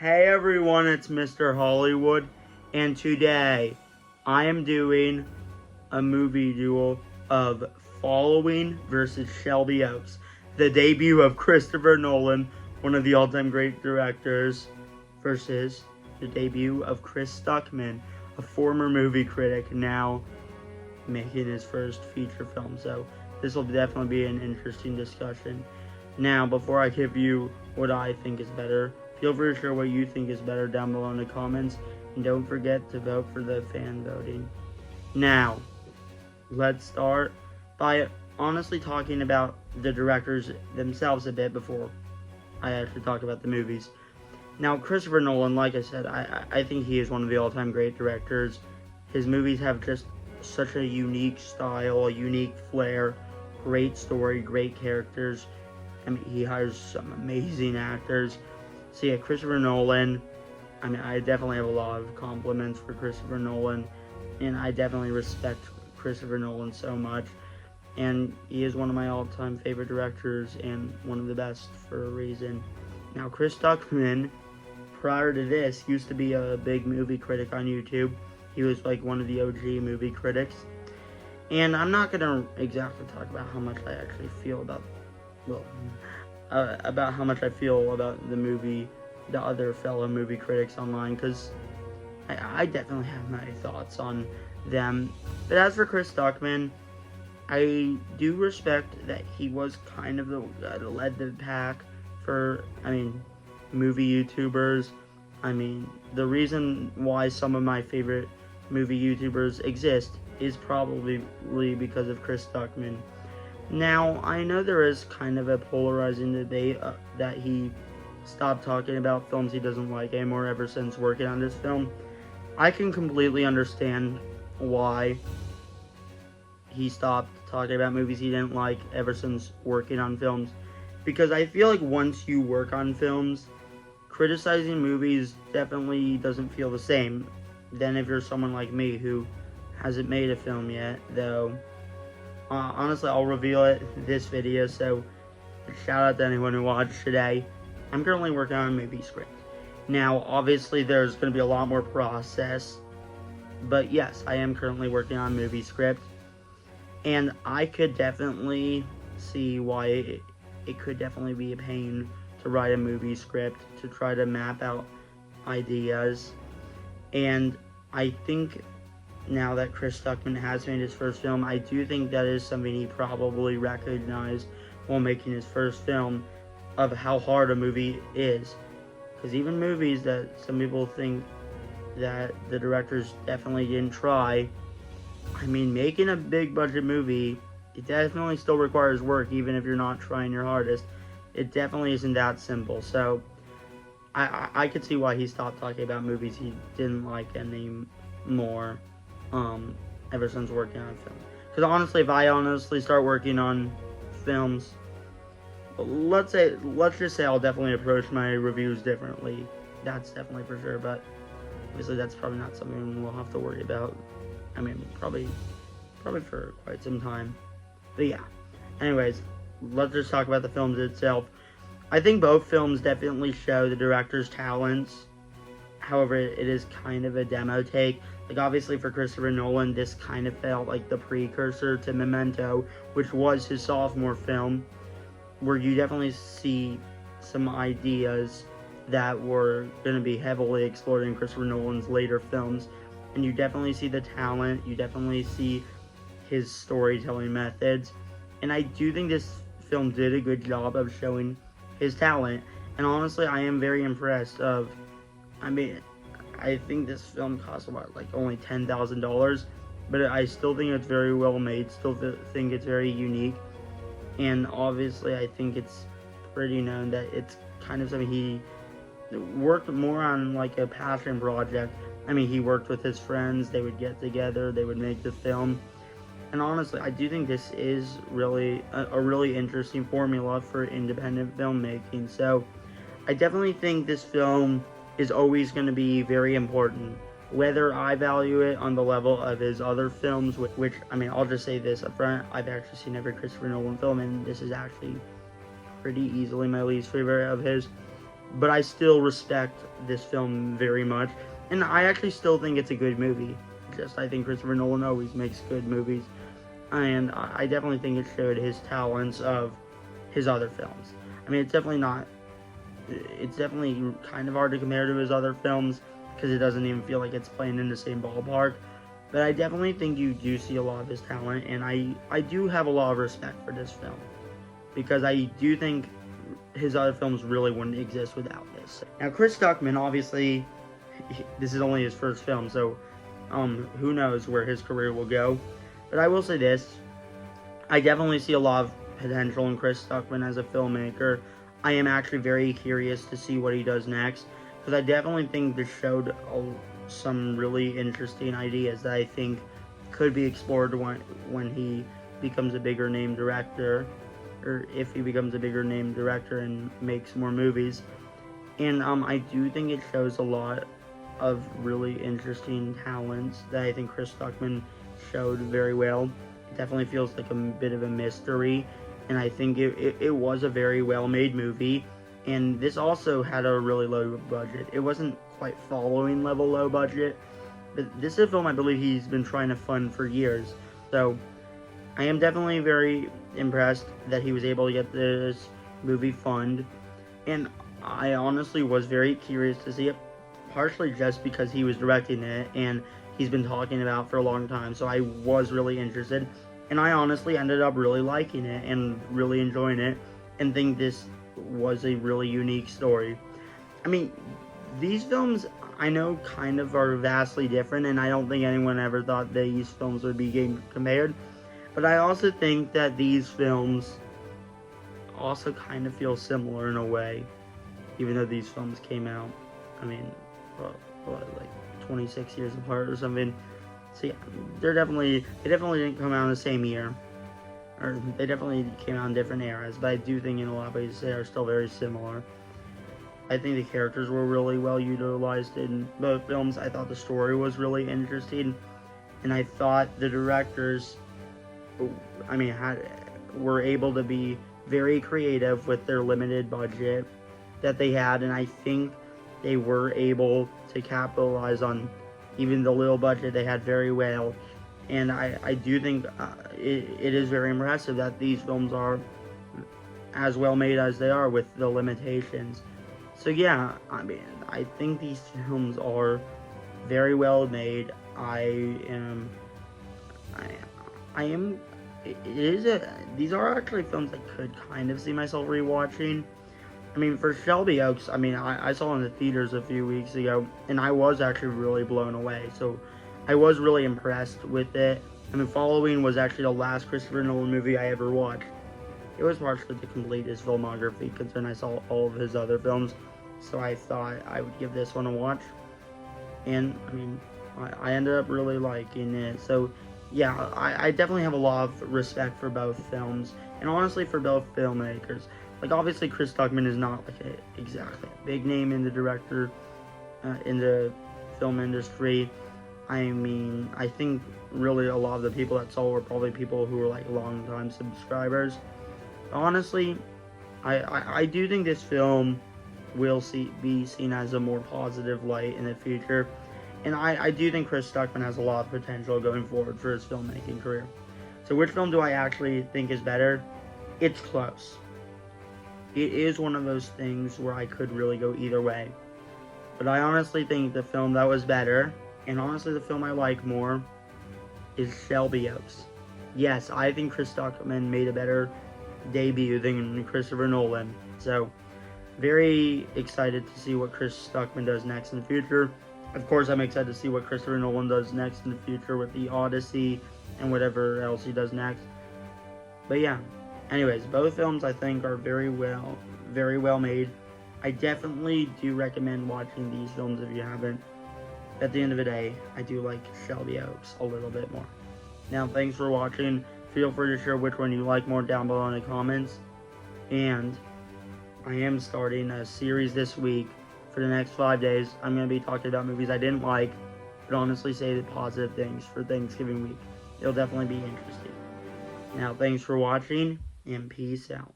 Hey everyone, it's Mr. Hollywood, and today I am doing a movie duel of Following versus Shelby, the debut of Christopher Nolan, one of the all-time great directors, versus the debut of Chris Stuckman, a former movie critic, now making his first feature film. So this will definitely be an interesting discussion. Now, before I give you what I think is better, feel free to share what you think is better down below in the comments, and don't forget to vote for the fan voting. Now, let's start by honestly talking about the directors themselves a bit before I actually talk about the movies. Now, Christopher Nolan, like I said, I think he is one of the all-time great directors. His movies have just such a unique style, a unique flair, great story, great characters. I mean, he hires some amazing actors. So yeah, Christopher Nolan, I mean, I definitely have a lot of compliments for Christopher Nolan, and I definitely respect Christopher Nolan so much. And he is one of my all-time favorite directors, and one of the best for a reason. Now, Chris Stuckman, prior to this, used to be a big movie critic on YouTube. He was like one of the OG movie critics. And I'm not gonna exactly talk about how much I actually feel about how much I feel about the movie, the other fellow movie critics online, because I definitely have my thoughts on them. But as for Chris Stuckman, I do respect that he was kind of the led the pack for, movie YouTubers. I mean, the reason why some of my favorite movie YouTubers exist is probably because of Chris Stuckman. Now, I know there is kind of a polarizing debate that he stopped talking about films he doesn't like anymore ever since working on this film. I can completely understand why he stopped talking about movies he didn't like ever since working on films, because I feel like once you work on films, criticizing movies definitely doesn't feel the same than if you're someone like me who hasn't made a film yet, though. Honestly, I'll reveal it this video, so shout out to anyone who watched today. I'm currently working on a movie script. Now, obviously, there's going to be a lot more process, but yes, I am currently working on a movie script, and I could definitely see why it could definitely be a pain to write a movie script, to try to map out ideas. And I think now that Chris Stuckman has made his first film, I do think that is something he probably recognized while making his first film, of how hard a movie is. Because even movies that some people think that the directors definitely didn't try, I mean, making a big budget movie, it definitely still requires work, even if you're not trying your hardest. It definitely isn't that simple. So I could see why he stopped talking about movies he didn't like anymore ever since working on film. Because honestly, if I honestly start working on films, let's just say I'll definitely approach my reviews differently. That's definitely for sure, but obviously that's probably not something we'll have to worry about. I mean, probably for quite some time. But yeah, anyways, let's just talk about the films itself. I think both films definitely show the director's talents. However, it is kind of a demo take. Like, obviously for Christopher Nolan, this kind of felt like the precursor to Memento, which was his sophomore film, where you definitely see some ideas that were going to be heavily explored in Christopher Nolan's later films. And you definitely see the talent, you definitely see his storytelling methods. And I do think this film did a good job of showing his talent. And honestly, I am very impressed I think this film cost only $10,000, but I still think it's very well made, still think it's very unique. And obviously, I think it's pretty known that it's kind of something he worked more on, like a passion project. I mean, he worked with his friends, they would get together, they would make the film. And honestly, I do think this is really a really interesting formula for independent filmmaking. So I definitely think this film is always going to be very important. Whether I value it on the level of his other films, which, I mean, I'll just say this up front, I've actually seen every Christopher Nolan film, and this is actually pretty easily my least favorite of his. but I still respect this film very much, and I actually still think it's a good movie. Just I think Christopher Nolan always makes good movies, and I definitely think it showed his talents of his other films. I mean, it's definitely not. It's definitely kind of hard to compare to his other films because it doesn't even feel like it's playing in the same ballpark. But I definitely think you do see a lot of his talent, and I do have a lot of respect for this film because I do think his other films really wouldn't exist without this. Now, Chris Stuckman, obviously, this is only his first film, so who knows where his career will go. But I will say this, I definitely see a lot of potential in Chris Stuckman as a filmmaker. I am actually very curious to see what he does next, because I definitely think this showed some really interesting ideas that I think could be explored when he becomes a bigger name director, or if he becomes a bigger name director and makes more movies. And I do think it shows a lot of really interesting talents that I think Chris Stuckman showed very well. It definitely feels like a bit of a mystery, and I think it was a very well made movie. And this also had a really low budget. It wasn't quite following level low budget, but this is a film I believe he's been trying to fund for years. So I am definitely very impressed that he was able to get this movie funded, and I honestly was very curious to see it, partially just because he was directing it and he's been talking about it for a long time, so I was really interested, and I honestly ended up really liking it and really enjoying it, and think this was a really unique story. I mean, these films I know kind of are vastly different, and I don't think anyone ever thought these films would be compared, but I also think that these films also kind of feel similar in a way, even though these films came out, I mean, what, like 26 years apart or something. So yeah, they definitely didn't come out in the same year, or they definitely came out in different eras, but I do think in a lot of ways they are still very similar. I think the characters were really well utilized in both films. I thought the story was really interesting, and I thought the directors, I mean, were able to be very creative with their limited budget that they had, and I think they were able to capitalize on even the little budget they had very well. And I do think it is very impressive that these films are as well made as they are with the limitations. So yeah, I mean, I think these films are very well made. These are actually films I could kind of see myself rewatching. I mean, for Shelby Oaks, I mean, I saw it in the theaters a few weeks ago, and I was actually really blown away. So I was really impressed with it. I mean, Following was actually the last Christopher Nolan movie I ever watched. It was partially to complete his filmography, considering I saw all of his other films. So I thought I would give this one a watch. And, I mean, I ended up really liking it. So, yeah, I definitely have a lot of respect for both films, and honestly for both filmmakers. Like, obviously Chris Stuckman is not like exactly a big name in the film industry. I mean, I think really a lot of the people that saw were probably people who were like long-time subscribers. Honestly, I do think this film will be seen as a more positive light in the future. And I do think Chris Stuckman has a lot of potential going forward for his filmmaking career. So which film do I actually think is better? It's close. It is one of those things where I could really go either way. But I honestly think the film that was better, and honestly the film I like more, is Shelby Oaks. Yes, I think Chris Stuckman made a better debut than Christopher Nolan. So, very excited to see what Chris Stuckman does next in the future. Of course, I'm excited to see what Christopher Nolan does next in the future with the Odyssey and whatever else he does next. But yeah, anyways, both films I think are very well made. I definitely do recommend watching these films if you haven't. At the end of the day, I do like Shelby Oaks a little bit more. Now, thanks for watching. Feel free to share which one you like more down below in the comments. And I am starting a series this week for the next 5 days. I'm going to be talking about movies I didn't like, but honestly say the positive things for Thanksgiving week. It'll definitely be interesting. Now, thanks for watching, and peace out.